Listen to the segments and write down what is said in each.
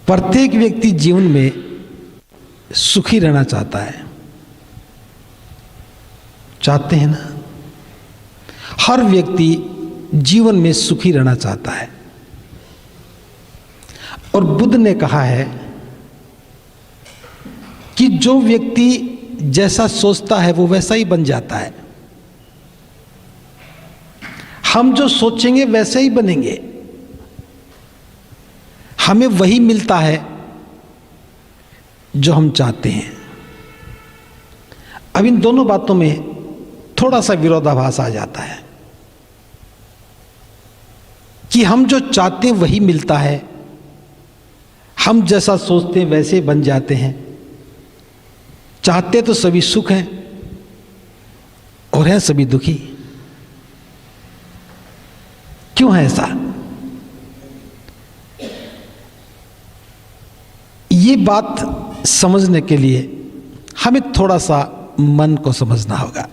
प्रत्येक व्यक्ति जीवन में सुखी रहना चाहता है, चाहते हैं ना। हर व्यक्ति जीवन में सुखी रहना चाहता है। और बुद्ध ने कहा है कि जो व्यक्ति जैसा सोचता है वो वैसा ही बन जाता है। हम जो सोचेंगे वैसे ही बनेंगे, हमें वही मिलता है जो हम चाहते हैं। अब इन दोनों बातों में थोड़ा सा विरोधाभास आ जाता है कि हम जो चाहते हैं वही मिलता है, हम जैसा सोचते हैं वैसे बन जाते हैं। चाहते तो सभी सुख हैं और हैं सभी दुखी। क्यों है ऐसा? ये बात समझने के लिए हमें थोड़ा सा मन को समझना होगा।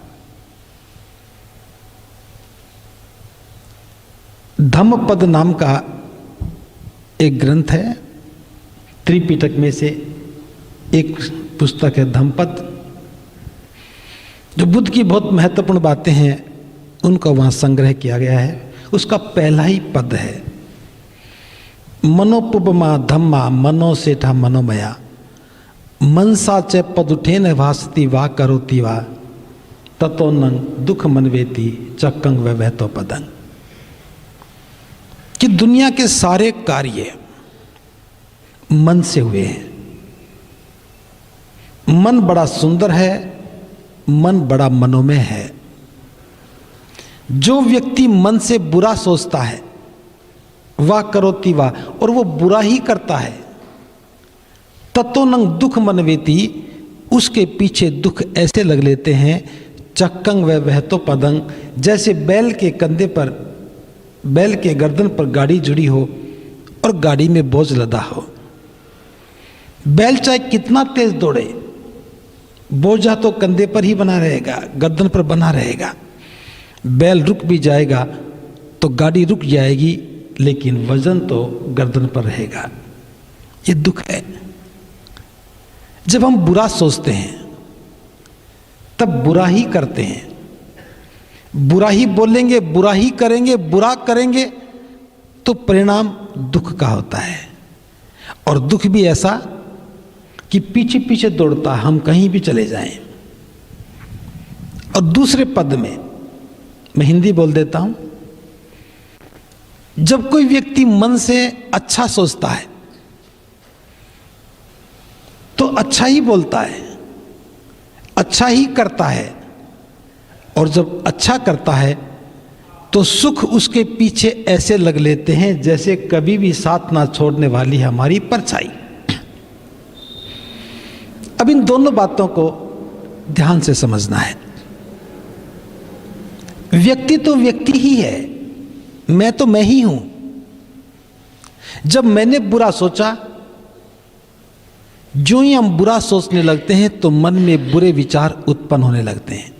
धम्मपद नाम का एक ग्रंथ है, त्रिपिटक में से एक पुस्तक है धम्मपद, जो बुद्ध की बहुत महत्वपूर्ण बातें हैं उनको वहां संग्रह किया गया है। उसका पहला ही पद है, मनोपुपमा धम्मा मनो सेठा मनोमया मनसा च पदुठेन भासती वा करोति वा ततो नंग दुख मनवेति चक्कंग वैवहतो पदंग। कि दुनिया के सारे कार्य मन से हुए हैं। मन बड़ा सुंदर है, मन बड़ा मनोमय है। जो व्यक्ति मन से बुरा सोचता है वाह करोति वाह, और वो बुरा ही करता है, ततो नंग दुख मनवेति, उसके पीछे दुख ऐसे लग लेते हैं, चक्कंग वैवहतो पदंग, जैसे बैल के कंधे पर, बैल के गर्दन पर गाड़ी जुड़ी हो और गाड़ी में बोझ लदा हो। बैल चाहे कितना तेज दौड़े, बोझा तो कंधे पर ही बना रहेगा, गर्दन पर बना रहेगा। बैल रुक भी जाएगा तो गाड़ी रुक जाएगी, लेकिन वजन तो गर्दन पर रहेगा। ये दुख है। जब हम बुरा सोचते हैं तब बुरा ही करते हैं, बुरा ही बोलेंगे, बुरा ही करेंगे, बुरा करेंगे तो परिणाम दुख का होता है। और दुख भी ऐसा कि पीछे पीछे दौड़ता, हम कहीं भी चले जाएं। और दूसरे पद में मैं हिंदी बोल देता हूं, जब कोई व्यक्ति मन से अच्छा सोचता है तो अच्छा ही बोलता है, अच्छा ही करता है, और जब अच्छा करता है तो सुख उसके पीछे ऐसे लग लेते हैं जैसे कभी भी साथ ना छोड़ने वाली हमारी परछाई। अब इन दोनों बातों को ध्यान से समझना है। व्यक्ति तो व्यक्ति ही है, मैं तो मैं ही हूं। जब मैंने बुरा सोचा, जो ही हम बुरा सोचने लगते हैं तो मन में बुरे विचार उत्पन्न होने लगते हैं।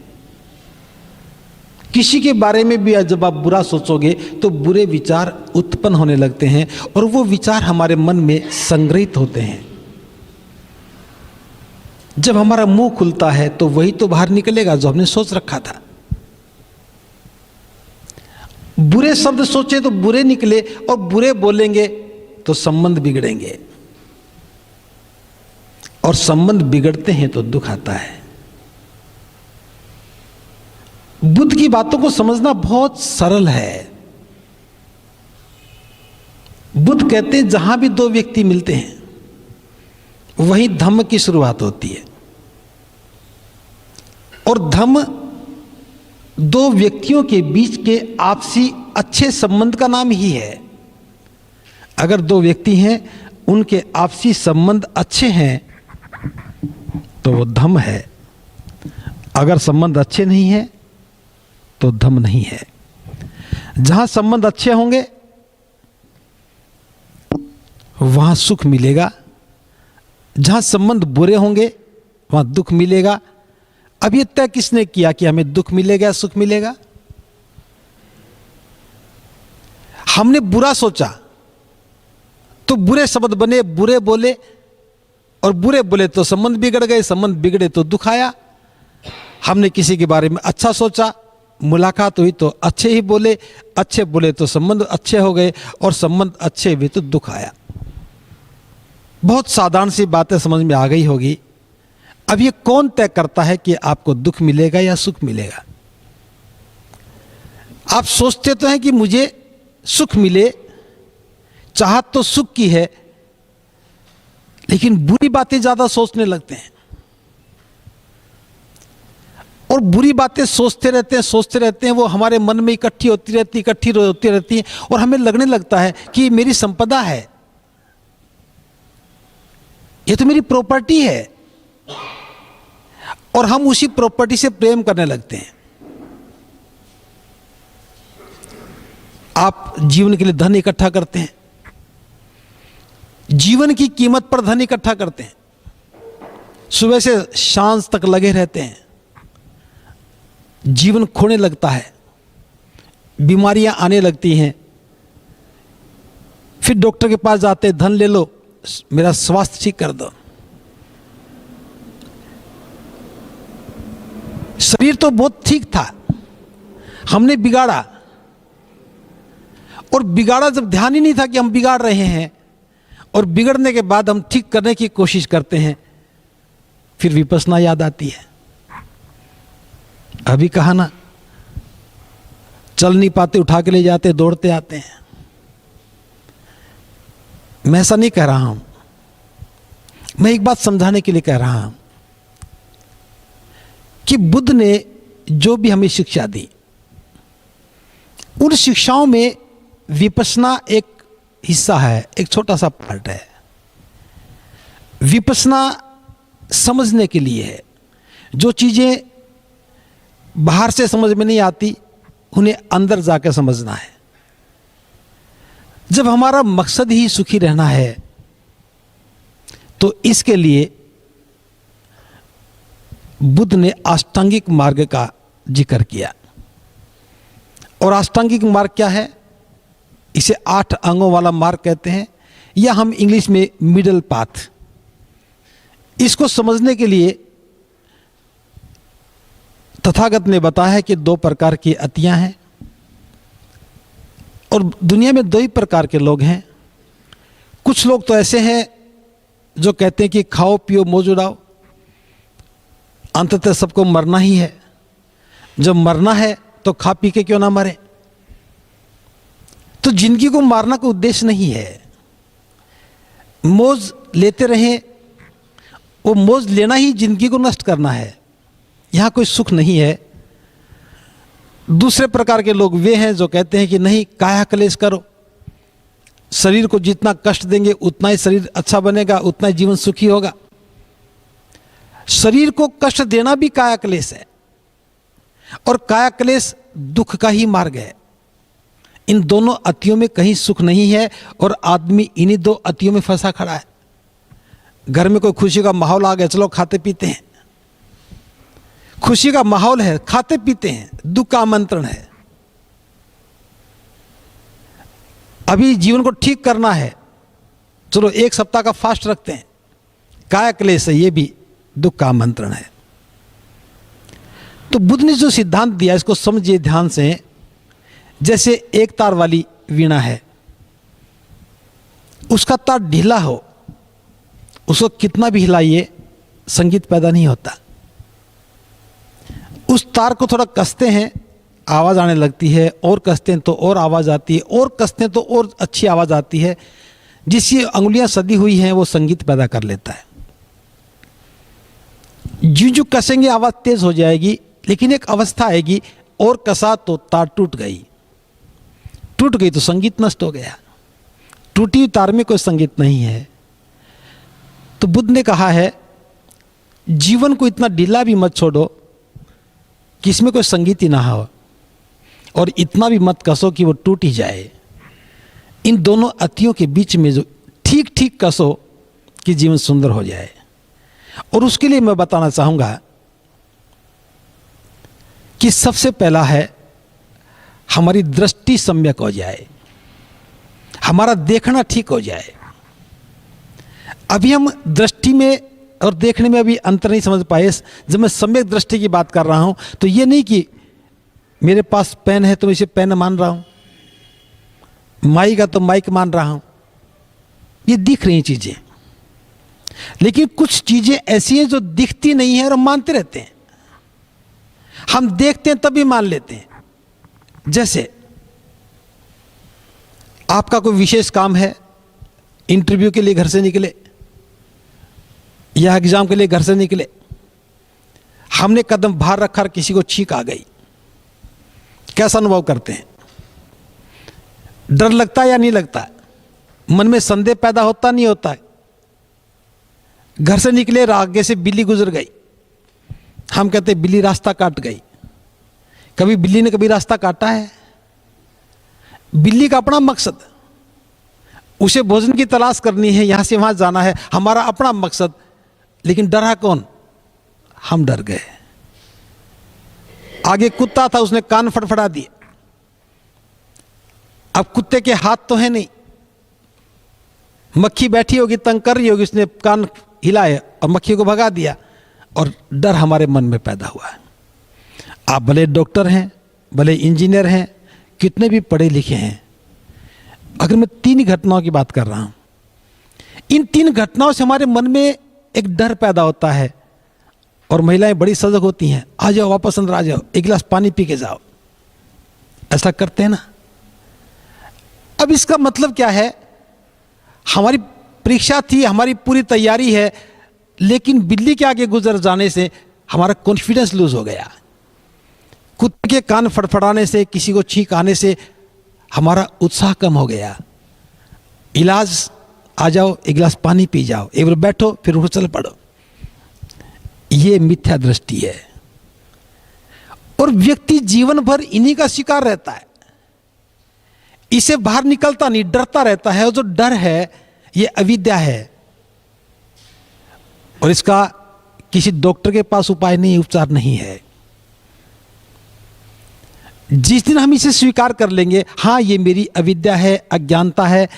किसी के बारे में भी जब आप बुरा सोचोगे तो बुरे विचार उत्पन्न होने लगते हैं, और वो विचार हमारे मन में संग्रहित होते हैं। जब हमारा मुंह खुलता है तो वही तो बाहर निकलेगा जो हमने सोच रखा था। बुरे शब्द सोचे तो बुरे निकले, और बुरे बोलेंगे तो संबंध बिगड़ेंगे, और संबंध बिगड़ते हैं तो दुख आता है। बुद्ध की बातों को समझना बहुत सरल है। बुद्ध कहते हैं जहां भी दो व्यक्ति मिलते हैं वहीं धम्म की शुरुआत होती है, और धम्म दो व्यक्तियों के बीच के आपसी अच्छे संबंध का नाम ही है। अगर दो व्यक्ति हैं, उनके आपसी संबंध अच्छे हैं तो वो धम्म है। अगर संबंध अच्छे नहीं है तो धम्म नहीं है। जहां संबंध अच्छे होंगे वहां सुख मिलेगा, जहां संबंध बुरे होंगे वहां दुख मिलेगा। अब ये तय किसने किया कि हमें दुख मिलेगा या सुख मिलेगा? हमने बुरा सोचा तो बुरे शब्द बने, बुरे बोले, और बुरे बोले तो संबंध बिगड़ गए, संबंध बिगड़े तो दुख आया। हमने किसी के बारे में अच्छा सोचा, मुलाकात हुई तो अच्छे ही बोले, अच्छे बोले तो संबंध अच्छे हो गए, और संबंध अच्छे हुए तो दुख आया। बहुत साधारण सी बातें समझ में आ गई होगी। अब ये कौन तय करता है कि आपको दुख मिलेगा या सुख मिलेगा? आप सोचते तो हैं कि मुझे सुख मिले, चाहत तो सुख की है, लेकिन बुरी बातें ज्यादा सोचने लगते हैं, और बुरी बातें सोचते रहते हैं, वो हमारे मन में इकट्ठी होती रहती हैं, और हमें लगने लगता है कि मेरी संपदा है, ये तो मेरी प्रॉपर्टी है, और हम उसी प्रॉपर्टी से प्रेम करने लगते हैं। आप जीवन के लिए धन इकट्ठा करते हैं, जीवन की कीमत पर धन इकट्ठा करते हैं, सुबह से शाम तक लगे रहते हैं, जीवन खोने लगता है, बीमारियां आने लगती हैं, फिर डॉक्टर के पास जाते हैं, धन ले लो, मेरा स्वास्थ्य ठीक कर दो। शरीर तो बहुत ठीक था, हमने बिगाड़ा, और बिगाड़ा जब ध्यान ही नहीं था कि हम बिगाड़ रहे हैं, और बिगड़ने के बाद हम ठीक करने की कोशिश करते हैं, फिर विपश्यना याद आती है। अभी कहा ना, चल नहीं पाते उठा के ले जाते, दौड़ते आते हैं। मैं ऐसा नहीं कह रहा हूं, मैं एक बात समझाने के लिए कह रहा हूं कि बुद्ध ने जो भी हमें शिक्षा दी, उन शिक्षाओं में विपश्यना एक हिस्सा है, एक छोटा सा पार्ट है। विपश्यना समझने के लिए है, जो चीजें बाहर से समझ में नहीं आती, उन्हें अंदर जाकर समझना है। जब हमारा मकसद ही सुखी रहना है, तो इसके लिए बुद्ध ने अष्टांगिक मार्ग का जिक्र किया। और अष्टांगिक मार्ग क्या है? इसे 8 अंगों वाला मार्ग कहते हैं, या हम इंग्लिश में मिडल पाथ। इसको समझने के लिए तथागत ने बताया है कि 2 प्रकार की अतियां हैं, और दुनिया में 2 ही प्रकार के लोग हैं। कुछ लोग तो ऐसे हैं जो कहते हैं कि खाओ पियो मौज उड़ाओ, अंततः सबको मरना ही है, जब मरना है तो खा पी के क्यों ना मरे। तो जिंदगी को मारना कोई उद्देश्य नहीं है, मौज लेते रहें, वो मौज लेना ही जिंदगी को नष्ट करना है, यहां कोई सुख नहीं है। दूसरे प्रकार के लोग वे हैं जो कहते हैं कि नहीं, काया क्लेश करो, शरीर को जितना कष्ट देंगे उतना ही शरीर अच्छा बनेगा, उतना ही जीवन सुखी होगा। शरीर को कष्ट देना भी काया क्लेश है, और काया क्लेश दुख का ही मार्ग है। इन दोनों अतियों में कहीं सुख नहीं है, और आदमी इन्हीं 2 अतियों में फंसा खड़ा है। घर में कोई खुशी का माहौल आ गया, चलो खाते पीते हैं, खुशी का माहौल है, खाते पीते हैं, दुख का आमंत्रण है। अभी जीवन को ठीक करना है, चलो 1 सप्ताह का फास्ट रखते हैं, काया क्लेश है, ये भी दुख का आमंत्रण है। तो बुद्ध ने जो सिद्धांत दिया, इसको समझिए ध्यान से। जैसे एक तार वाली वीणा है, उसका तार ढीला हो, उसको कितना भी हिलाइए संगीत पैदा नहीं होता। उस तार को थोड़ा कसते हैं, आवाज आने लगती है, और कसते हैं तो और आवाज आती है, और कसते हैं तो और अच्छी आवाज आती है। जिसकी अंगुलियां सदी हुई हैं वो संगीत पैदा कर लेता है। जो कसेंगे आवाज तेज हो जाएगी, लेकिन एक अवस्था आएगी, और कसा तो तार टूट गई तो संगीत नष्ट हो गया। टूटी हुई तार में कोई संगीत नहीं है। तो बुद्ध ने कहा है, जीवन को इतना ढीला भी मत छोड़ो कि इसमें कोई संगीत ही ना हो, और इतना भी मत कसो कि वो टूट ही जाए। इन दोनों अतियों के बीच में जो ठीक ठीक कसो कि जीवन सुंदर हो जाए। और उसके लिए मैं बताना चाहूंगा कि सबसे पहला है, हमारी दृष्टि सम्यक हो जाए, हमारा देखना ठीक हो जाए। अभी हम दृष्टि में और देखने में अभी अंतर नहीं समझ पाए। जब मैं सम्यक दृष्टि की बात कर रहा हूं तो ये नहीं कि मेरे पास पेन है तो मैं इसे पेन मान रहा हूं, माइक का तो माइक मान रहा हूं, ये दिख रही चीजें। लेकिन कुछ चीजें ऐसी हैं जो दिखती नहीं है और हम मानते रहते हैं। हम देखते हैं तभी मान लेते हैं। जैसे आपका कोई विशेष काम है, इंटरव्यू के लिए घर से निकले या एग्जाम के लिए घर से निकले, हमने कदम बाहर रखा और किसी को छींक आ गई, कैसा अनुभव करते हैं? डर लगता है या नहीं लगता? मन में संदेह पैदा होता नहीं होता है? घर से निकले, आगे से बिल्ली गुजर गई, हम कहते हैं बिल्ली रास्ता काट गई। कभी बिल्ली ने कभी रास्ता काटा है? बिल्ली का अपना मकसद, उसे भोजन की तलाश करनी है, यहां से वहां जाना है, हमारा अपना मकसद। लेकिन डरा कौन? हम डर गए। आगे कुत्ता था, उसने कान फड़फड़ा दिए। अब कुत्ते के हाथ तो है नहीं, मक्खी बैठी होगी, तंग कर रही होगी, उसने कान हिलाए और मक्खी को भगा दिया, और डर हमारे मन में पैदा हुआ है। आप भले डॉक्टर हैं, भले इंजीनियर हैं, कितने भी पढ़े लिखे हैं, अगर मैं 3 घटनाओं की बात कर रहा हूं, इन 3 घटनाओं से हमारे मन में एक डर पैदा होता है। और महिलाएं बड़ी सजग होती हैं, आ जाओ वापस अंदर आ जाओ, एक गिलास पानी पी के जाओ, ऐसा करते हैं ना। अब इसका मतलब क्या है? हमारी परीक्षा थी, हमारी पूरी तैयारी है, लेकिन बिल्ली के आगे गुजर जाने से हमारा कॉन्फिडेंस लूज हो गया। कुत्ते के कान फड़फड़ाने से, किसी को छींक आने से हमारा उत्साह कम हो गया। इलाज, आ जाओ एक गिलास पानी पी जाओ, एक बार बैठो फिर उठ चल पड़ो, ये मिथ्या दृष्टि है। और व्यक्ति जीवन भर इन्हीं का शिकार रहता है, इसे बाहर निकलता नहीं, डरता रहता है। और जो डर है ये अविद्या है, और इसका किसी डॉक्टर के पास उपाय नहीं, उपचार नहीं है। जिस दिन हम इसे स्वीकार कर लेंगे, हां ये मेरी अविद्या है, अज्ञानता है,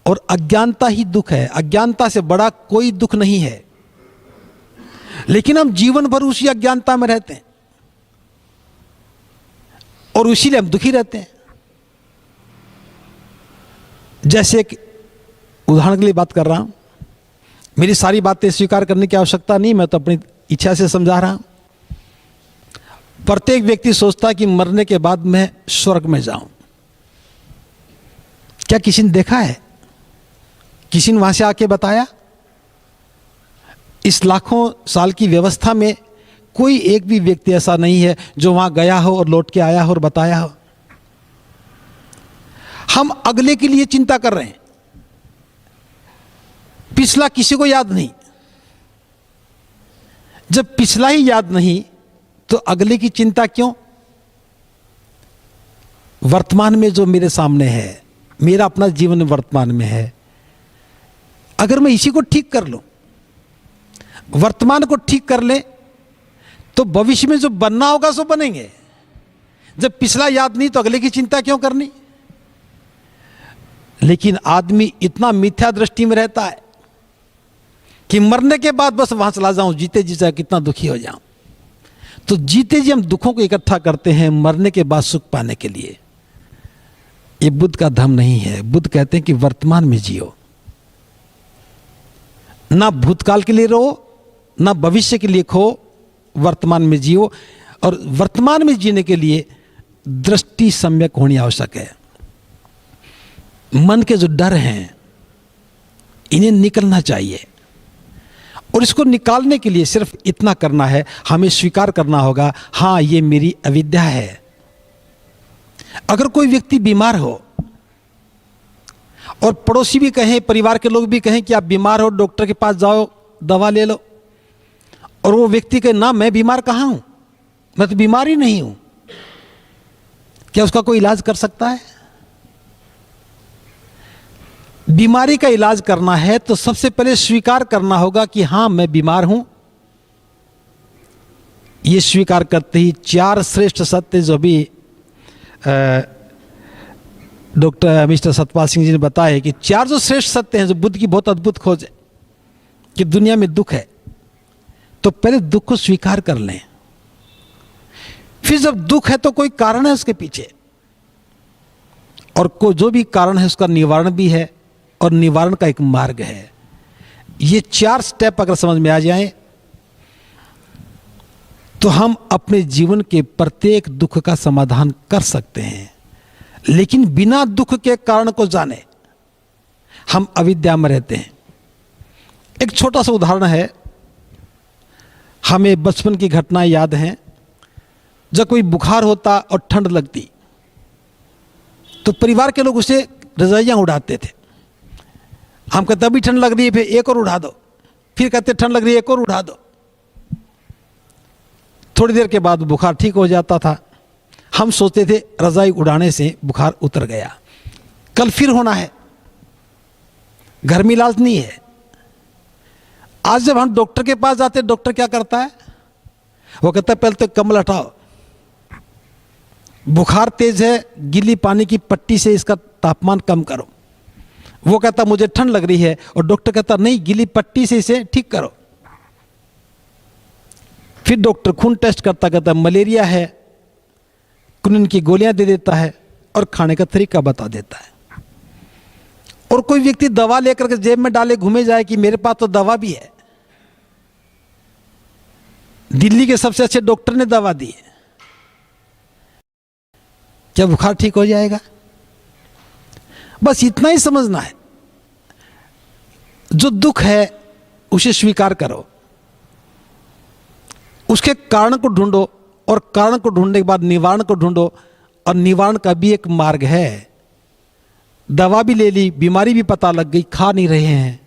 और अज्ञानता ही दुख है, अज्ञानता से बड़ा कोई दुख नहीं है। लेकिन हम जीवन भर उसी अज्ञानता में रहते हैं और इसीलिए हम दुखी रहते हैं। जैसे एक उदाहरण के लिए बात कर रहा हूं, मेरी सारी बातें स्वीकार करने की आवश्यकता नहीं, मैं तो अपनी इच्छा से समझा रहा हूं। प्रत्येक व्यक्ति सोचता है कि मरने के बाद मैं स्वर्ग में जाऊं। क्या किसी ने देखा है? किसी ने वहां से आके बताया? इस लाखों साल की व्यवस्था में कोई एक भी व्यक्ति ऐसा नहीं है जो वहां गया हो और लौट के आया हो और बताया हो। हम अगले के लिए चिंता कर रहे हैं, पिछला किसी को याद नहीं। जब पिछला ही याद नहीं तो अगले की चिंता क्यों? वर्तमान में जो मेरे सामने है, मेरा अपना जीवन वर्तमान में है, अगर मैं इसी को ठीक कर लूं, वर्तमान को ठीक कर ले, तो भविष्य में जो बनना होगा सो बनेंगे। जब पिछला याद नहीं तो अगले की चिंता क्यों करनी? लेकिन आदमी इतना मिथ्या दृष्टि में रहता है कि मरने के बाद बस वहां चला जाऊं, जीते जी चाहे कितना दुखी हो जाऊं। तो जीते जी हम दुखों को इकट्ठा करते हैं मरने के बाद सुख पाने के लिए। ये बुद्ध का धर्म नहीं है। बुद्ध कहते हैं कि वर्तमान में जियो, ना भूतकाल के लिए रहो, ना भविष्य के लिए खो, वर्तमान में जियो। और वर्तमान में जीने के लिए दृष्टि सम्यक होनी आवश्यक है। मन के जो डर हैं इन्हें निकलना चाहिए, और इसको निकालने के लिए सिर्फ इतना करना है, हमें स्वीकार करना होगा, हां ये मेरी अविद्या है। अगर कोई व्यक्ति बीमार हो और पड़ोसी भी कहें, परिवार के लोग भी कहें कि आप बीमार हो, डॉक्टर के पास जाओ, दवा ले लो, और वो व्यक्ति कहे ना मैं बीमार कहां हूं, मैं तो बीमार ही नहीं हूं, क्या उसका कोई इलाज कर सकता है? बीमारी का इलाज करना है तो सबसे पहले स्वीकार करना होगा कि हां मैं बीमार हूं। ये स्वीकार करते ही 4 श्रेष्ठ सत्य जो भी डॉक्टर मिस्टर सतपाल सिंह जी ने बताया कि 4 जो श्रेष्ठ सत्य हैं, जो बुद्ध की बहुत अद्भुत खोज है, कि दुनिया में दुख है, तो पहले दुख को स्वीकार कर लें। फिर जब दुख है तो कोई कारण है उसके पीछे, और को जो भी कारण है उसका निवारण भी है, और निवारण का एक मार्ग है। ये 4 स्टेप अगर समझ में आ जाए तो हम अपने जीवन के प्रत्येक दुख का समाधान कर सकते हैं। लेकिन बिना दुख के कारण को जाने हम अविद्या में रहते हैं। एक छोटा सा उदाहरण है, हमें बचपन की घटनाएं याद हैं। जब कोई बुखार होता और ठंड लगती तो परिवार के लोग उसे रजाइयां उड़ाते थे। हम कहते अभी ठंड लग रही है, फिर एक और उड़ा दो, फिर कहते ठंड लग रही है, एक और उड़ा दो। थोड़ी देर के बाद बुखार ठीक हो जाता था। हम सोचते थे रजाई उड़ाने से बुखार उतर गया, कल फिर होना है, घर में इलाज नहीं है। आज जब हम डॉक्टर के पास जाते, डॉक्टर क्या करता है? वो कहता है पहले तो कम्बल हटाओ, बुखार तेज है, गीली पानी की पट्टी से इसका तापमान कम करो। वो कहता मुझे ठंड लग रही है, और डॉक्टर कहता नहीं, गीली पट्टी से इसे ठीक करो। फिर डॉक्टर खून टेस्ट करता, कहता मलेरिया है, कुनिन की गोलियां दे देता है और खाने का तरीका बता देता है। और कोई व्यक्ति दवा लेकर के जेब में डाले घूमे जाए कि मेरे पास तो दवा भी है, दिल्ली के सबसे अच्छे डॉक्टर ने दवा दी है, क्या बुखार ठीक हो जाएगा? बस इतना ही समझना है, जो दुख है उसे स्वीकार करो, उसके कारण को ढूंढो, और कारण को ढूंढने के बाद निवारण को ढूंढो, और निवारण का भी एक मार्ग है। दवा भी ले ली, बीमारी भी पता लग गई, खा नहीं रहे हैं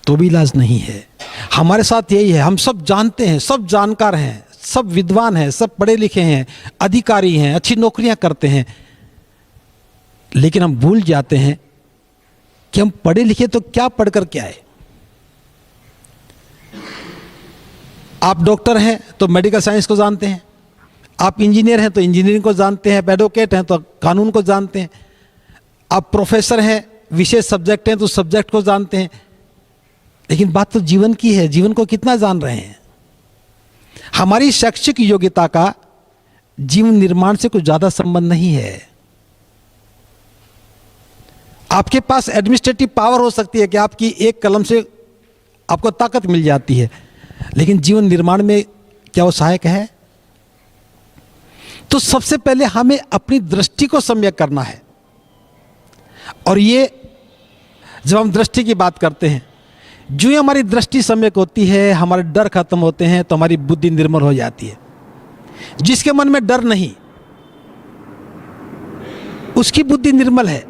तो भी इलाज नहीं है। हमारे साथ यही है, हम सब जानते हैं, सब जानकार हैं, सब विद्वान हैं, सब पढ़े लिखे हैं, अधिकारी हैं, अच्छी नौकरियां करते हैं, लेकिन हम भूल जाते हैं कि हम पढ़े लिखे तो क्या पढ़कर क्या है। आप डॉक्टर हैं तो मेडिकल साइंस को जानते हैं, आप इंजीनियर हैं तो इंजीनियरिंग को जानते हैं, एडवोकेट हैं तो कानून को जानते हैं, आप प्रोफेसर हैं, विशेष सब्जेक्ट हैं तो सब्जेक्ट को जानते हैं। लेकिन बात तो जीवन की है, जीवन को कितना जान रहे हैं? हमारी शैक्षिक योग्यता का जीवन निर्माण से कुछ ज्यादा संबंध नहीं है। आपके पास एडमिनिस्ट्रेटिव पावर हो सकती है कि आपकी एक कलम से आपको ताकत मिल जाती है, लेकिन जीवन निर्माण में क्या वो सहायक है? तो सबसे पहले हमें अपनी दृष्टि को सम्यक करना है। और ये जब हम दृष्टि की बात करते हैं, जो ही हमारी दृष्टि सम्यक होती है, हमारे डर खत्म होते हैं, तो हमारी बुद्धि निर्मल हो जाती है। जिसके मन में डर नहीं, उसकी बुद्धि निर्मल है,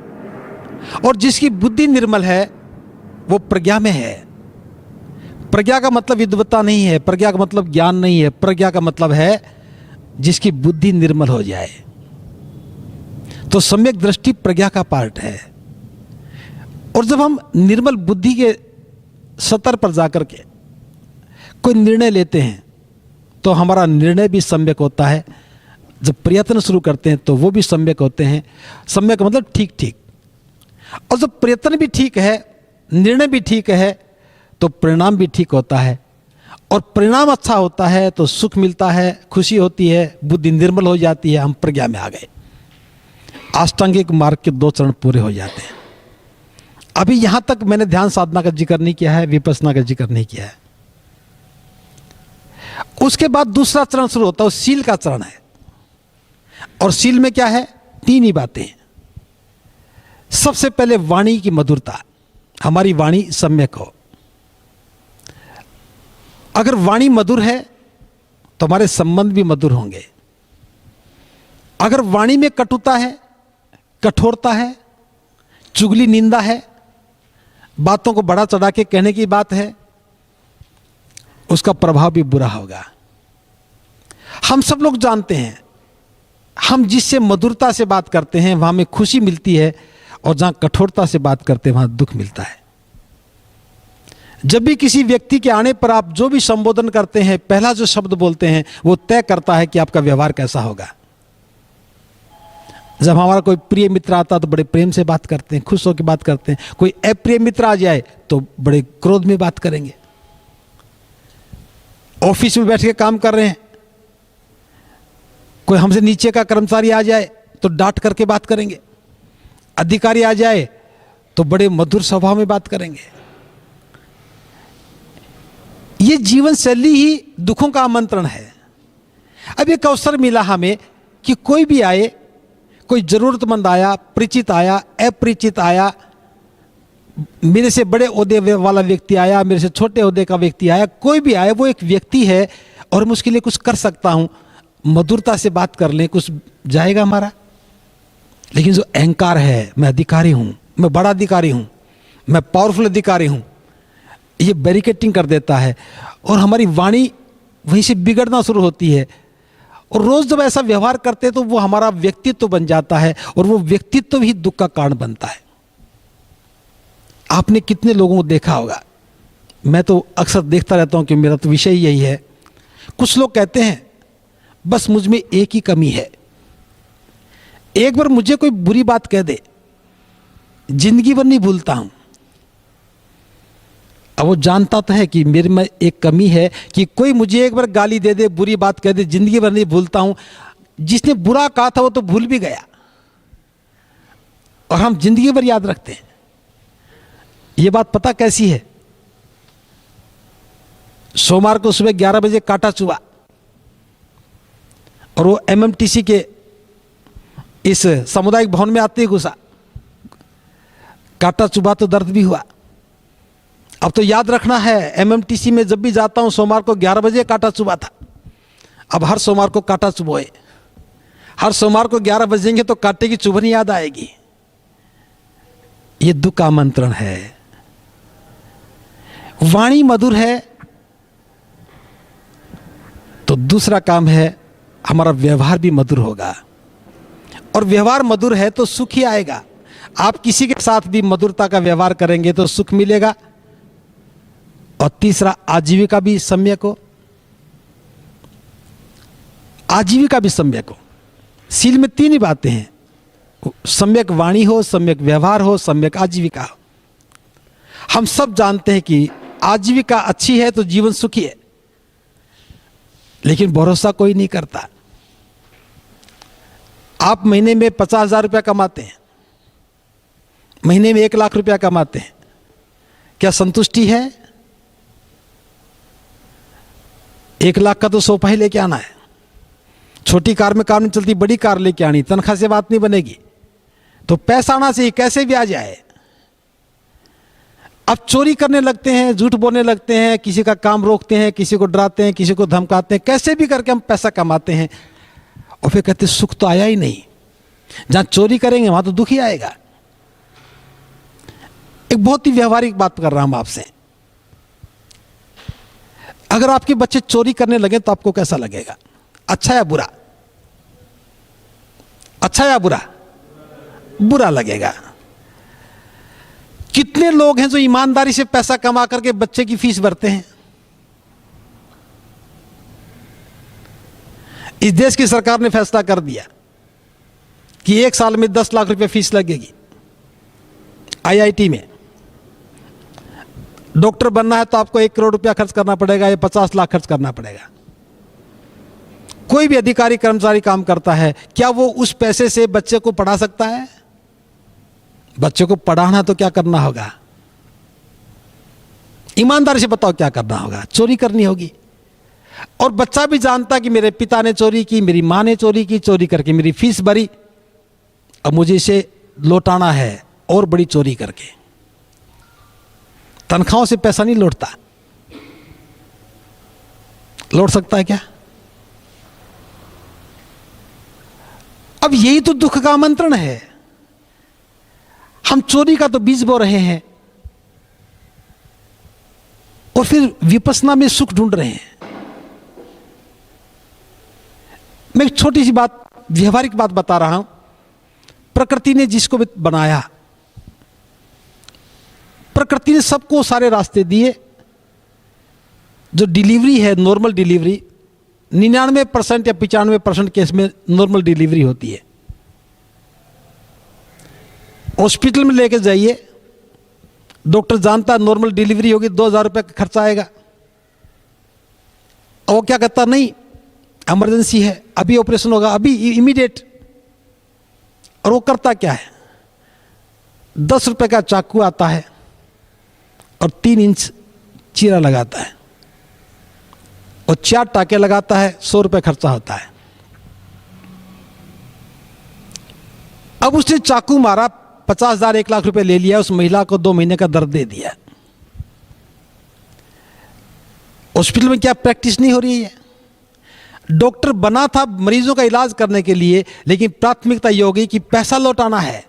और जिसकी बुद्धि निर्मल है वो प्रज्ञा में है। प्रज्ञा का मतलब विद्वत्ता नहीं है, प्रज्ञा का मतलब ज्ञान नहीं है, प्रज्ञा का मतलब है जिसकी बुद्धि निर्मल हो जाए। तो सम्यक दृष्टि प्रज्ञा का पार्ट है। और जब हम निर्मल बुद्धि के स्तर पर जाकर के कोई निर्णय लेते हैं तो हमारा निर्णय भी सम्यक होता है। जब प्रयत्न शुरू करते हैं तो वो भी सम्यक होते हैं। सम्यक मतलब ठीक ठीक। और जब प्रयत्न भी ठीक है, निर्णय भी ठीक है, तो परिणाम भी ठीक होता है। और परिणाम अच्छा होता है तो सुख मिलता है, खुशी होती है, बुद्धि निर्मल हो जाती है, हम प्रज्ञा में आ गए। अष्टांगिक मार्ग के 2 चरण पूरे हो जाते हैं। अभी यहां तक मैंने ध्यान साधना का जिक्र नहीं किया है, विपස්සना का जिक्र नहीं किया है। उसके बाद दूसरा चरण शुरू होता है, शील का चरण है। और शील में क्या है? 3 ही बातें। सबसे पहले वाणी की मधुरता, हमारी वाणी सम्यक हो। अगर वाणी मधुर है तो हमारे संबंध भी मधुर होंगे। अगर वाणी में कटुता है, कठोरता है, चुगली निंदा है, बातों को बढ़ा चढ़ा के कहने की बात है, उसका प्रभाव भी बुरा होगा। हम सब लोग जानते हैं, हम जिससे मधुरता से बात करते हैं वहां में खुशी मिलती है, और जहां कठोरता से बात करते हैं वहां दुख मिलता है। जब भी किसी व्यक्ति के आने पर आप जो भी संबोधन करते हैं, पहला जो शब्द बोलते हैं वो तय करता है कि आपका व्यवहार कैसा होगा। जब हमारा कोई प्रिय मित्र आता तो बड़े प्रेम से बात करते हैं, खुश होकर बात करते हैं। कोई अप्रिय मित्र आ जाए तो बड़े क्रोध में बात करेंगे। ऑफिस में बैठ के काम कर रहे हैं, कोई हमसे नीचे का कर्मचारी आ जाए तो डांट करके बात करेंगे। अधिकारी आ जाए तो बड़े मधुर स्वभाव में बात करेंगे। ये जीवन शैली ही दुखों का आमंत्रण है। अब एक अवसर मिला हमें कि कोई भी आए, कोई जरूरतमंद आया, परिचित आया, अपरिचित आया, मेरे से बड़े ओहदे वाला व्यक्ति आया, मेरे से छोटे ओहदे का व्यक्ति आया, कोई भी आए वो एक व्यक्ति है और मैं उसके लिए कुछ कर सकता हूं, मधुरता से बात कर लें, कुछ जाएगा हमारा। लेकिन जो अहंकार है, मैं अधिकारी हूं, मैं बड़ा अधिकारी हूं, मैं पावरफुल अधिकारी हूं, ये बैरिकेटिंग कर देता है और हमारी वाणी वहीं से बिगड़ना शुरू होती है। और रोज जब ऐसा व्यवहार करते हैं तो वो हमारा व्यक्तित्व बन जाता है और वो व्यक्तित्व ही दुख का कारण बनता है। आपने कितने लोगों को देखा होगा, मैं तो अक्सर देखता रहता हूं कि मेरा तो विषय यही है। कुछ लोग कहते हैं बस मुझ में एक ही कमी है, एक बार मुझे कोई बुरी बात कह दे, जिंदगी भर नहीं भूलता हूं। अब वो जानता तो है कि मेरे में एक कमी है कि कोई मुझे एक बार गाली दे दे, बुरी बात कह दे, जिंदगी भर नहीं भूलता हूं। जिसने बुरा कहा था वो तो भूल भी गया और हम जिंदगी भर याद रखते हैं। ये बात पता कैसी है? सोमवार को सुबह 11 बजे कांटा चुभा और वो एमएमटीसी के इस सामुदायिक भवन में आते ही घुसा। कांटा चुभा तो दर्द भी हुआ। अब तो याद रखना है, एमएमटीसी में जब भी जाता हूं सोमवार को 11 बजे कांटा चुभा था। अब हर सोमवार को कांटा चुभोए, हर सोमवार को 11 बजेंगे तो कांटे की चुभनी याद आएगी। ये दुख का आमंत्रण है। वाणी मधुर है तो दूसरा काम है हमारा व्यवहार भी मधुर होगा, और व्यवहार मधुर है तो सुख ही आएगा। आप किसी के साथ भी मधुरता का व्यवहार करेंगे तो सुख मिलेगा। और तीसरा, आजीविका भी सम्यक हो, आजीविका भी सम्यक हो। सील में 3 ही बातें हैं, सम्यक वाणी हो, सम्यक व्यवहार हो, सम्यक आजीविका हो। हम सब जानते हैं कि आजीविका अच्छी है तो जीवन सुखी है, लेकिन भरोसा कोई नहीं करता। आप महीने में 50,000 रुपया कमाते हैं, महीने में 1 लाख रुपया कमाते हैं, क्या संतुष्टि है? 1 लाख का तो सोफा ही लेके आना है। छोटी कार में काम नहीं चलती, बड़ी कार लेके आनी, तनख्वाह से बात नहीं बनेगी। तो पैसा आना चाहिए, कैसे भी आ जाए। अब चोरी करने लगते हैं, झूठ बोलने लगते हैं, किसी का काम रोकते हैं, किसी को डराते हैं, किसी को धमकाते हैं, कैसे भी करके हम पैसा कमाते हैं और फिर कहते सुख तो आया ही नहीं। जहां चोरी करेंगे वहां तो दुख ही आएगा। एक बहुत ही व्यवहारिक बात कर रहा हूं आपसे। अगर आपके बच्चे चोरी करने लगे तो आपको कैसा लगेगा? अच्छा या बुरा? अच्छा या बुरा? बुरा लगेगा। कितने लोग हैं जो ईमानदारी से पैसा कमा करके बच्चे की फीस भरते हैं? इस देश की सरकार ने फैसला कर दिया कि 1 साल में 10 लाख रुपए फीस लगेगी आईआईटी में। डॉक्टर बनना है तो आपको 1 करोड़ रुपया खर्च करना पड़ेगा या 50 लाख खर्च करना पड़ेगा। कोई भी अधिकारी कर्मचारी काम करता है, क्या वो उस पैसे से बच्चे को पढ़ा सकता है? बच्चे को पढ़ाना तो क्या करना होगा? ईमानदारी से बताओ क्या करना होगा? चोरी करनी होगी। और बच्चा भी जानता कि मेरे पिता ने चोरी की, मेरी मां ने चोरी की, चोरी करके मेरी फीस भरी, अब मुझे इसे लौटाना है और बड़ी चोरी करके। तनख्वाहों से पैसा नहीं लौटता। लौट सकता है क्या? अब यही तो दुख का आमंत्रण है। हम चोरी का तो बीज बो रहे हैं और फिर विपश्यना में सुख ढूंढ रहे हैं। मैं एक छोटी सी बात, व्यवहारिक बात बता रहा हूं। प्रकृति ने जिसको भी बनाया, प्रकृति ने सबको सारे रास्ते दिए। जो डिलीवरी है, नॉर्मल डिलीवरी, 99% या 95% केस में नॉर्मल डिलीवरी होती है। हॉस्पिटल में लेके जाइए, डॉक्टर जानता है नॉर्मल डिलीवरी होगी, 2,000 रुपये का खर्चा आएगा। और वो क्या कहता, नहीं इमरजेंसी है, अभी ऑपरेशन होगा, अभी इमीडिएट। और वो करता क्या है, 10 रुपये का चाकू आता है और 3 इंच चीरा लगाता है और 4 टाके लगाता है, 100 रुपये खर्चा होता है। अब उसने चाकू मारा, 50,000 1 लाख रुपए ले लिया, उस महिला को 2 महीने का दर्द दे दिया। हॉस्पिटल में क्या प्रैक्टिस नहीं हो रही है? डॉक्टर बना था मरीजों का इलाज करने के लिए, लेकिन प्राथमिकता ये होगी कि पैसा लौटाना है।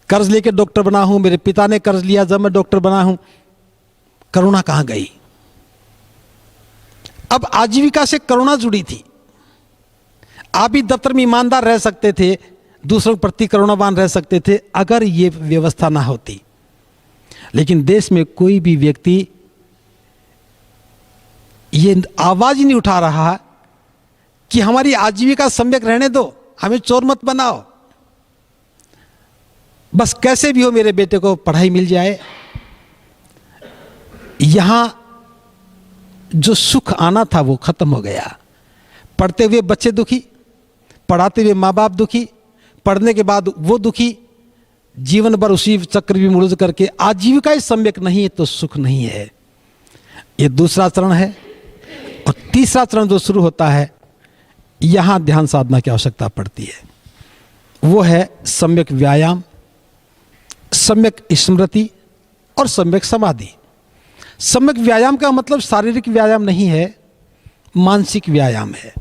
कर्ज लेके डॉक्टर बना हूं, मेरे पिता ने कर्ज लिया जब मैं डॉक्टर बना हूं। करुणा कहां गई? अब आजीविका से करुणा जुड़ी थी। आप भी दफ्तर में ईमानदार रह सकते थे, दूसरों के प्रति करुणावान रह सकते थे, अगर ये व्यवस्था ना होती। लेकिन देश में कोई भी व्यक्ति ये आवाज ही नहीं उठा रहा कि हमारी आजीविका सम्यक रहने दो, हमें चोर मत बनाओ, बस कैसे भी हो मेरे बेटे को पढ़ाई मिल जाए। यहां जो सुख आना था वो खत्म हो गया। पढ़ते हुए बच्चे दुखी, पढ़ाते हुए माँ बाप दुखी, पढ़ने के बाद वो दुखी, जीवन भर उसी चक्र भी मुड़ज करके आजीविका ही सम्यक नहीं है तो सुख नहीं है। ये दूसरा चरण है। और तीसरा चरण जो शुरू होता है, यहां ध्यान साधना की आवश्यकता पड़ती है। वो है सम्यक व्यायाम, सम्यक स्मृति और सम्यक समाधि। सम्यक व्यायाम का मतलब शारीरिक व्यायाम नहीं है, मानसिक व्यायाम है।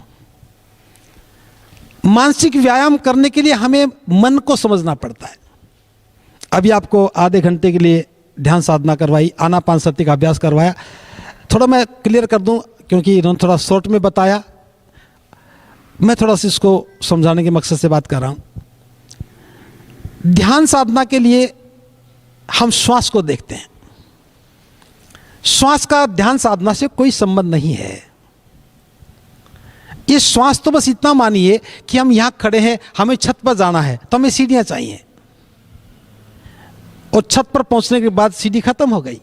मानसिक व्यायाम करने के लिए हमें मन को समझना पड़ता है। अभी आपको आधे घंटे के लिए ध्यान साधना करवाई, आनापानसति का अभ्यास करवाया। थोड़ा मैं क्लियर कर दूं, क्योंकि इन्होंने थोड़ा शॉर्ट में बताया, मैं थोड़ा सा इसको समझाने के मकसद से बात कर रहा हूं। ध्यान साधना के लिए हम श्वास को देखते हैं। श्वास का ध्यान साधना से कोई संबंध नहीं है। ये श्वास तो बस इतना मानिए कि हम यहां खड़े हैं, हमें छत पर जाना है तो हमें सीढ़ियां चाहिए, और छत पर पहुंचने के बाद सीढ़ी खत्म हो गई।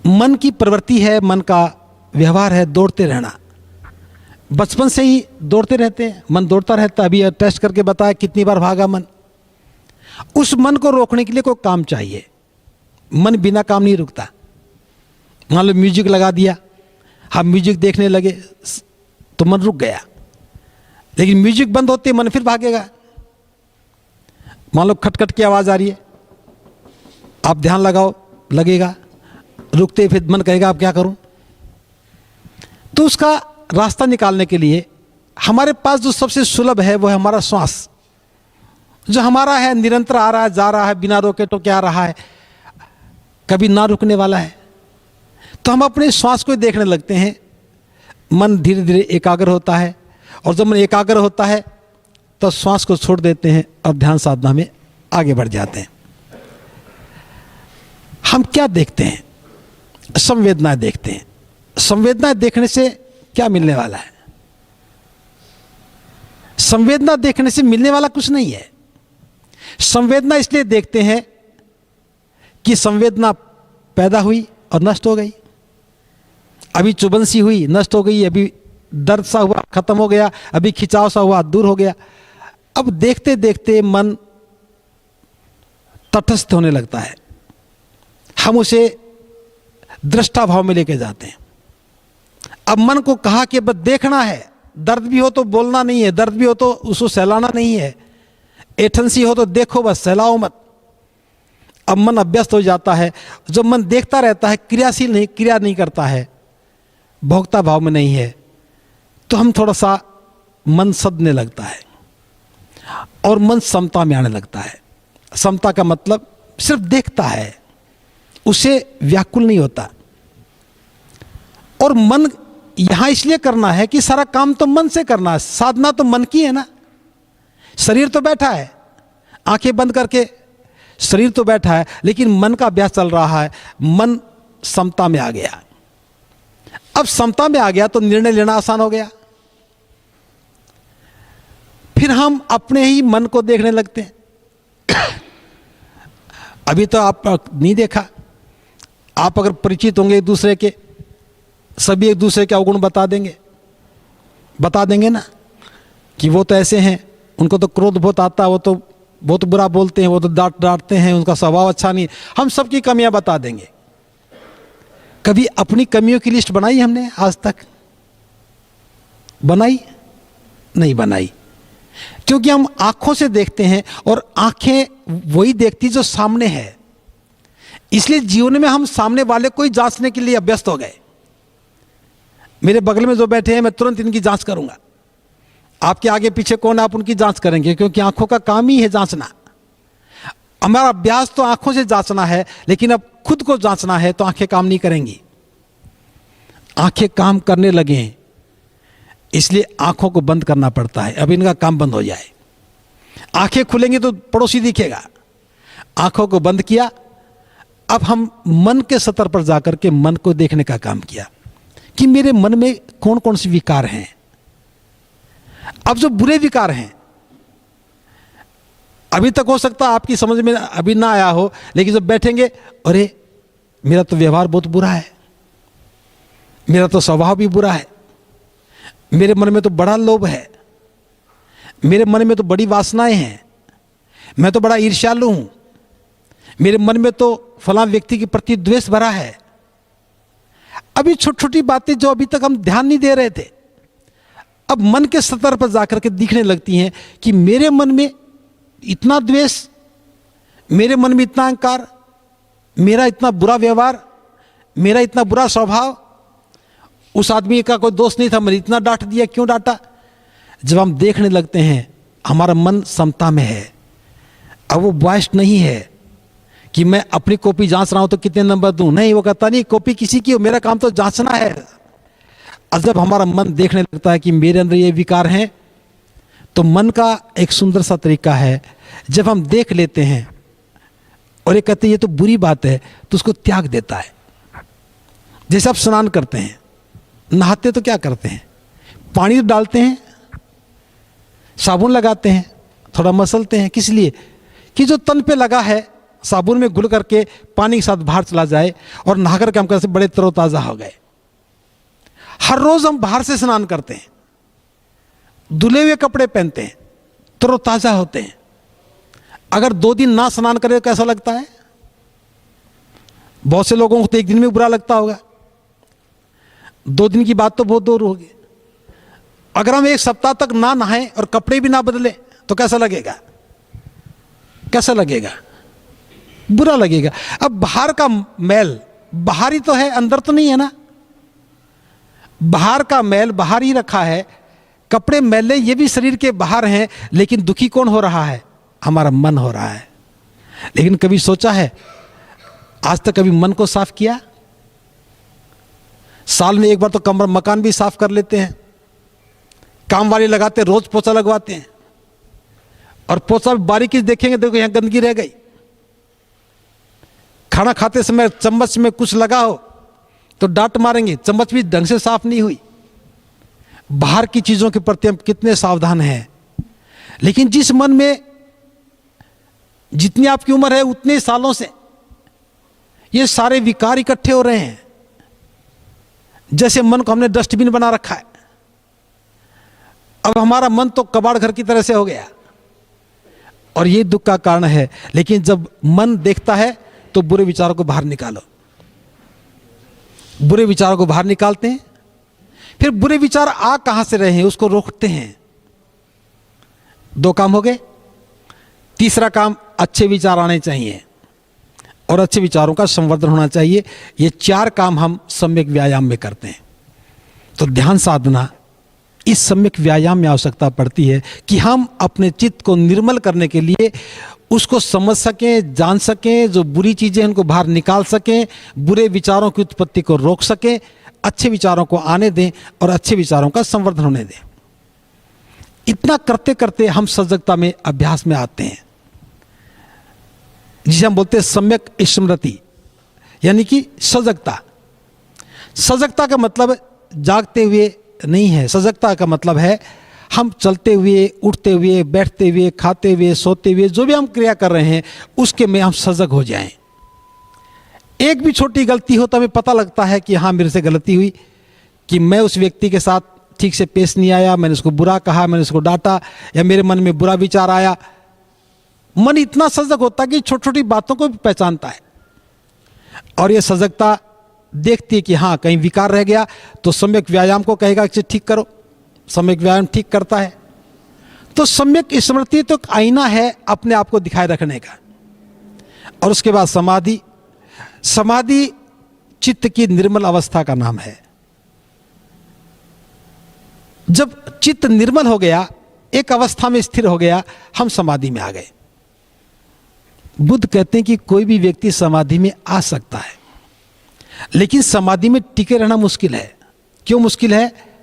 मन की प्रवृत्ति है, मन का व्यवहार है दौड़ते रहना। बचपन से ही दौड़ते रहते हैं, मन दौड़ता रहता है। अभी टेस्ट करके बताया कितनी बार भागा मन। उस मन को रोकने के लिए कोई काम चाहिए। मन बिना काम नहीं रुकता। मान लो म्यूजिक लगा दिया, हम म्यूजिक देखने लगे तो मन रुक गया, लेकिन म्यूजिक बंद होते मन फिर भागेगा। मान लो खटखट की आवाज आ रही है, आप ध्यान लगाओ, लगेगा, रुकते फिर मन कहेगा अब क्या करूं। तो उसका रास्ता निकालने के लिए हमारे पास जो सबसे सुलभ है वो है हमारा श्वास, जो हमारा है, निरंतर आ रहा है, जा रहा है, बिना रोके तो क्या रहा है, कभी ना रुकने वाला है। तो हम अपने श्वास को देखने लगते हैं, मन धीरे धीरे एकाग्र होता है, और जब मन एकाग्र होता है तो श्वास को छोड़ देते हैं और ध्यान साधना में आगे बढ़ जाते हैं। हम क्या देखते हैं? संवेदनाएं देखते हैं। संवेदनाएं देखने से क्या मिलने वाला है? संवेदना देखने से मिलने वाला कुछ नहीं है। संवेदना इसलिए देखते हैं कि संवेदना पैदा हुई और नष्ट हो गई। अभी चुभन सी हुई, नष्ट हो गई, अभी दर्द सा हुआ, खत्म हो गया, अभी खिंचाव सा हुआ, दूर हो गया। अब देखते देखते मन तटस्थ होने लगता है, हम उसे दृष्टा भाव में लेके जाते हैं। अब मन को कहा कि बस देखना है, दर्द भी हो तो बोलना नहीं है, दर्द भी हो तो उसको सहलाना नहीं है, एठनसी हो तो देखो बस, सहलाओ मत। अब मन अभ्यस्त हो जाता है। जब मन देखता रहता है, क्रियाशील नहीं, क्रिया नहीं करता है, भोक्ता भाव में नहीं है, तो हम थोड़ा सा मन सदने लगता है और मन समता में आने लगता है। समता का मतलब सिर्फ देखता है, उसे व्याकुल नहीं होता। और मन यहां इसलिए करना है कि सारा काम तो मन से करना है, साधना तो मन की है ना। शरीर तो बैठा है, आंखें बंद करके शरीर तो बैठा है, लेकिन मन का अभ्यास चल रहा है। मन समता में आ गया। अब समता में आ गया तो निर्णय लेना आसान हो गया। फिर हम अपने ही मन को देखने लगते हैं। अभी तो आप नहीं देखा, आप अगर परिचित होंगे एक दूसरे के, सभी एक दूसरे के अवगुण बता देंगे ना, कि वो तो ऐसे हैं, उनको तो क्रोध बहुत आता है, वो तो बहुत बुरा बोलते हैं, वो तो डांटते हैं, उनका स्वभाव अच्छा नहीं। हम सबकी कमियां बता देंगे। कभी अपनी कमियों की लिस्ट बनाई हमने आज तक? बनाई? नहीं बनाई, क्योंकि हम आंखों से देखते हैं और आंखें वही देखती जो सामने है। इसलिए जीवन में हम सामने वाले को ही जांचने के लिए अभ्यस्त हो गए। मेरे बगल में जो बैठे हैं, मैं तुरंत इनकी जांच करूंगा। आपके आगे पीछे कौन है, आप उनकी जांच करेंगे, क्योंकि आंखों का काम ही है जांचना। हमारा अभ्यास तो आंखों से जांचना है, लेकिन अब खुद को जांचना है तो आंखें काम नहीं करेंगी। आंखें काम करने लगे हैं, इसलिए आंखों को बंद करना पड़ता है। अब इनका काम बंद हो जाए, आंखें खुलेंगी तो पड़ोसी दिखेगा। आंखों को बंद किया, अब हम मन के स्तर पर जाकर के मन को देखने का काम किया कि मेरे मन में कौन कौन से विकार हैं। अब जो बुरे विकार हैं, अभी तक हो सकता है आपकी समझ में अभी ना आया हो, लेकिन जब बैठेंगे, अरे मेरा तो व्यवहार बहुत बुरा है, मेरा तो स्वभाव भी बुरा है, मेरे मन में तो बड़ा लोभ है, मेरे मन में तो बड़ी वासनाएं हैं, मैं तो बड़ा ईर्ष्यालु हूं, मेरे मन में तो फलां व्यक्ति के प्रति द्वेष भरा है। अभी छोटी छोटी बातें जो अभी तक हम ध्यान नहीं दे रहे थे, अब मन के स्तर पर जाकर के दिखने लगती हैं कि मेरे मन में इतना द्वेष, मेरे मन में इतना अहंकार, मेरा इतना बुरा व्यवहार, मेरा इतना बुरा स्वभाव। उस आदमी का कोई दोष नहीं था, मैंने इतना डांट दिया, क्यों डांटा? जब हम देखने लगते हैं, हमारा मन समता में है। अब वो बॉयस नहीं है कि मैं अपनी कॉपी जांच रहा हूं तो कितने नंबर दूं, नहीं, वो कहता नहीं कॉपी किसी की हो, मेरा काम तो जांचना है। और जब हमारा मन देखने लगता है कि मेरे अंदर ये विकार हैं, तो मन का एक सुंदर सा तरीका है, जब हम देख लेते हैं और ये कहते हैं ये तो बुरी बात है, तो उसको त्याग देता है। जैसे आप स्नान करते हैं, नहाते तो क्या करते हैं? पानी डालते हैं, साबुन लगाते हैं, थोड़ा मसलते हैं, किस लिए? कि जो तन पे लगा है साबुन में घुल करके पानी के साथ बाहर चला जाए, और नहाकर के हम कैसे बड़े तरोताजा हो गए। हर रोज हम बाहर से स्नान करते हैं, धुले हुए कपड़े पहनते हैं, तरोताजा होते हैं। अगर 2 दिन ना स्नान करें तो कैसा लगता है? बहुत से लोगों को तो 1 दिन में बुरा लगता होगा, 2 दिन की बात तो बहुत दूर होगी। अगर हम 1 सप्ताह तक ना नहाएं और कपड़े भी ना बदलें तो कैसा लगेगा? कैसा लगेगा? बुरा लगेगा। अब बाहर का मैल बाहर ही तो है, अंदर तो नहीं है ना। बाहर का मैल बाहर ही रखा है, कपड़े मैले ये भी शरीर के बाहर हैं, लेकिन दुखी कौन हो रहा है? हमारा मन हो रहा है। लेकिन कभी सोचा है, आज तक कभी मन को साफ किया? साल में 1 बार तो कमरा मकान भी साफ कर लेते हैं, काम वाले लगाते, रोज पोछा लगवाते हैं, और पोछा बारीकी से देखेंगे, देखो यहां गंदगी रह गई। खाना खाते समय चम्मच में कुछ लगा हो तो डांट मारेंगे, चम्मच भी ढंग से साफ नहीं हुई। बाहर की चीजों के प्रति हम कितने सावधान हैं। लेकिन जिस मन में जितनी आपकी उम्र है उतने सालों से ये सारे विकार इकट्ठे हो रहे हैं, जैसे मन को हमने डस्टबिन बना रखा है। अब हमारा मन तो कबाड़ घर की तरह से हो गया, और ये दुख का कारण है। लेकिन जब मन देखता है तो बुरे विचारों को बाहर निकालो। बुरे विचारों को बाहर निकालते हैं, फिर बुरे विचार आ कहां से रहे हैं उसको रोकते हैं। 2 काम हो गए। तीसरा काम, अच्छे विचार आने चाहिए और अच्छे विचारों का संवर्धन होना चाहिए। ये 4 काम हम सम्यक व्यायाम में करते हैं। तो ध्यान साधना, इस सम्यक व्यायाम में आवश्यकता पड़ती है कि हम अपने चित्त को निर्मल करने के लिए उसको समझ सकें, जान सकें, जो बुरी चीजें हैं उनको बाहर निकाल सकें, बुरे विचारों की उत्पत्ति को रोक सकें, अच्छे विचारों को आने दें और अच्छे विचारों का संवर्धन होने दें। इतना करते करते हम सजगता में, अभ्यास में आते हैं, जिसे हम बोलते हैं सम्यक स्मृति, यानी कि सजगता। सजगता का मतलब जागते हुए नहीं है। सजगता का मतलब है हम चलते हुए, उठते हुए, बैठते हुए, खाते हुए, सोते हुए, जो भी हम क्रिया कर रहे हैं उसके में हम सजग हो जाएं। एक भी छोटी गलती हो तो हमें पता लगता है कि हाँ मेरे से गलती हुई, कि मैं उस व्यक्ति के साथ ठीक से पेश नहीं आया, मैंने उसको बुरा कहा, मैंने उसको डांटा, या मेरे मन में बुरा विचार आया। मन इतना सजग होता है कि छोटी छोटी बातों को भी पहचानता है, और ये सजगता देखती है कि हाँ कहीं विकार रह गया तो सम्यक व्यायाम को कहेगा कि ठीक करो, सम्यक व्यायाम ठीक करता है। तो सम्यक स्मृति तो एक आईना है अपने आप को दिखाए रखने का। और उसके बाद समाधि। समाधि चित्त की निर्मल अवस्था का नाम है। जब चित्त निर्मल हो गया, एक अवस्था में स्थिर हो गया, हम समाधि में आ गए। बुद्ध कहते हैं कि कोई भी व्यक्ति समाधि में आ सकता है, लेकिन समाधि में टिके रहना मुश्किल है। क्यों मुश्किल है?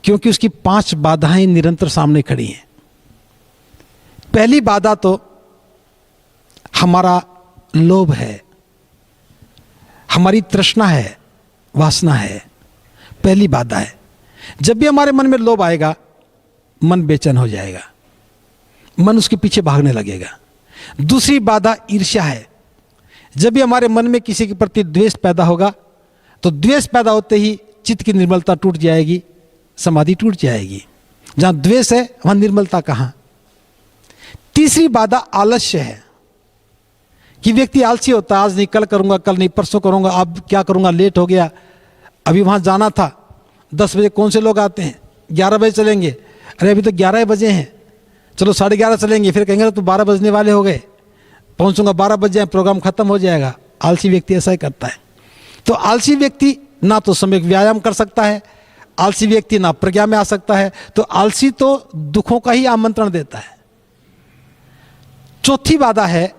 क्योंकि उसकी 5 बाधाएं निरंतर सामने खड़ी हैं। पहली बाधा तो हमारा लोभ है, हमारी तृष्णा है, वासना है। पहली बाधा है। जब भी हमारे मन में लोभ आएगा, मन बेचैन हो जाएगा, मन उसके पीछे भागने लगेगा। दूसरी बाधा ईर्ष्या है। जब भी हमारे मन में किसी के प्रति द्वेष पैदा होगा, तो द्वेष पैदा होते ही चित्त की निर्मलता टूट जाएगी, समाधि टूट जाएगी। जहां द्वेष है वहां निर्मलता कहां? तीसरी बाधा आलस्य है, कि व्यक्ति आलसी होता है। आज नहीं कल करूंगा, कल नहीं परसों करूंगा, अब क्या करूंगा, लेट हो गया, अभी वहां जाना था, 10 बजे कौन से लोग आते हैं, 11 बजे चलेंगे, अरे अभी तो 11 बजे हैं, चलो 11:30 चलेंगे, फिर कहेंगे तो 12 बजने वाले हो गए, पहुंचूंगा 12 बज जाए, प्रोग्राम खत्म हो जाएगा। आलसी व्यक्ति ऐसा ही करता है। तो आलसी व्यक्ति ना तो सम्यक व्यायाम कर सकता है, आलसी व्यक्ति ना प्रज्ञा में आ सकता है। तो आलसी तो दुखों का ही आमंत्रण देता है। चौथी बाधा है,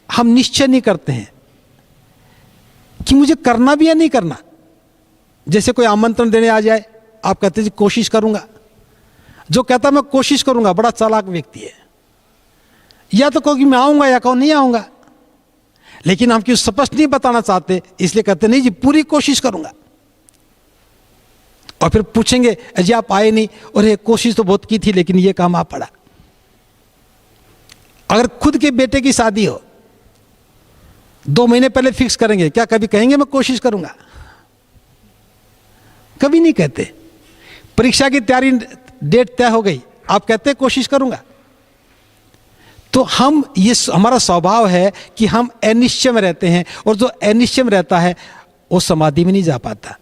हम निश्चय नहीं करते हैं कि मुझे करना भी या नहीं करना। जैसे कोई आमंत्रण देने आ जाए, आप कहते हैं कोशिश करूंगा। जो कहता मैं कोशिश करूंगा बड़ा चालाक व्यक्ति है। या तो कहो कि मैं आऊंगा या कहो नहीं आऊंगा, लेकिन हम क्यों स्पष्ट नहीं बताना चाहते, इसलिए कहते नहीं जी पूरी कोशिश करूंगा। और फिर पूछेंगे जी आप आए नहीं, और ये कोशिश तो बहुत की थी लेकिन ये काम आ पड़ा। अगर खुद के बेटे की शादी हो, 2 महीने पहले फिक्स करेंगे, क्या कभी कहेंगे मैं कोशिश करूंगा? कभी नहीं कहते। परीक्षा की तैयारी, डेट तय हो गई, आप कहते हैं कोशिश करूंगा। तो हम, ये हमारा स्वभाव है कि हम अनिश्चय में रहते हैं, और जो अनिश्चय में रहता है वो समाधि में नहीं जा पाता।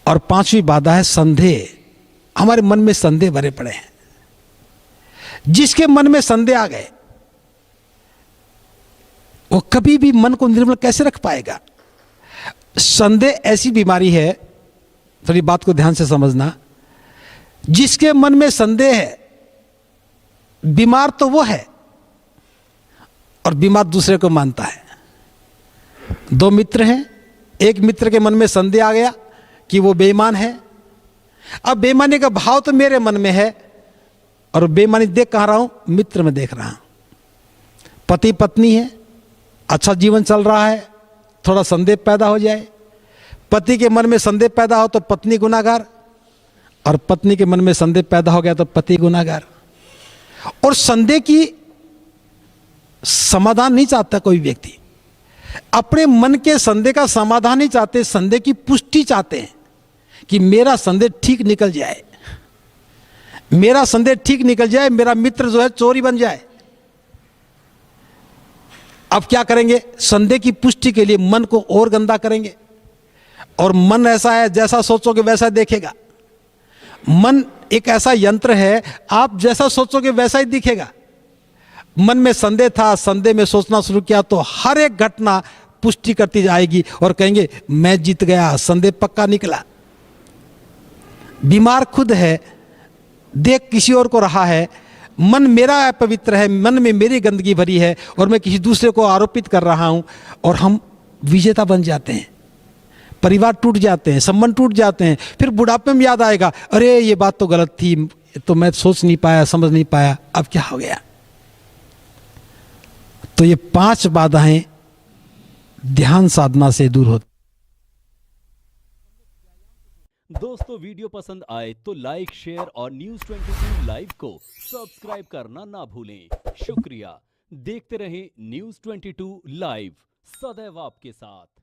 और 5वीं बाधा है संदेह। हमारे मन में संदेह भरे पड़े हैं। जिसके मन में संदेह आ गए वो कभी भी मन को निर्मल कैसे रख पाएगा? संदेह ऐसी बीमारी है, थोड़ी बात को ध्यान से समझना। जिसके मन में संदेह है, बीमार तो वो है और बीमार दूसरे को मानता है। 2 मित्र हैं, एक मित्र के मन में संदेह आ गया कि वो बेईमान है। अब बेईमानी का भाव तो मेरे मन में है, और बेईमानी देख कहां रहा हूं? मित्र में देख रहा हूं। पति पत्नी है, अच्छा जीवन चल रहा है, थोड़ा संदेह पैदा हो जाए। पति के मन में संदेह पैदा हो तो पत्नी गुनाहगार, और पत्नी के मन में संदेह पैदा हो गया तो पति गुनाहगार। और संदेह की समाधान नहीं चाहता कोई व्यक्ति। अपने मन के संदेह का समाधान नहीं चाहते, संदेह की पुष्टि चाहते हैं कि मेरा संदेह ठीक निकल जाए, मेरा संदेह ठीक निकल जाए, मेरा मित्र जो है चोरी बन जाए। अब क्या करेंगे? संदेह की पुष्टि के लिए मन को और गंदा करेंगे। और मन ऐसा है, जैसा सोचोगे वैसा देखेगा। मन एक ऐसा यंत्र है, आप जैसा सोचोगे वैसा ही दिखेगा। मन में संदेह था, संदेह में सोचना शुरू किया तो हर एक घटना पुष्टि करती जाएगी और कहेंगे मैं जीत गया, संदेह पक्का निकला। बीमार खुद है, देख किसी और को रहा है, मन मेरा अपवित्र है, मन में मेरी गंदगी भरी है और मैं किसी दूसरे को आरोपित कर रहा हूं, और हम विजेता बन जाते हैं। परिवार टूट जाते हैं, संबंध टूट जाते हैं। फिर बुढ़ापे में याद आएगा, अरे ये बात तो गलत थी, तो मैं सोच नहीं पाया, समझ नहीं पाया, अब क्या हो गया। तो ये 5 बाधाएं ध्यान साधना से दूर होती। दोस्तों वीडियो पसंद आए तो लाइक, शेयर और न्यूज़ 22 लाइव को सब्सक्राइब करना ना भूलें। शुक्रिया। देखते रहें न्यूज़ 22 लाइव, सदैव आपके साथ।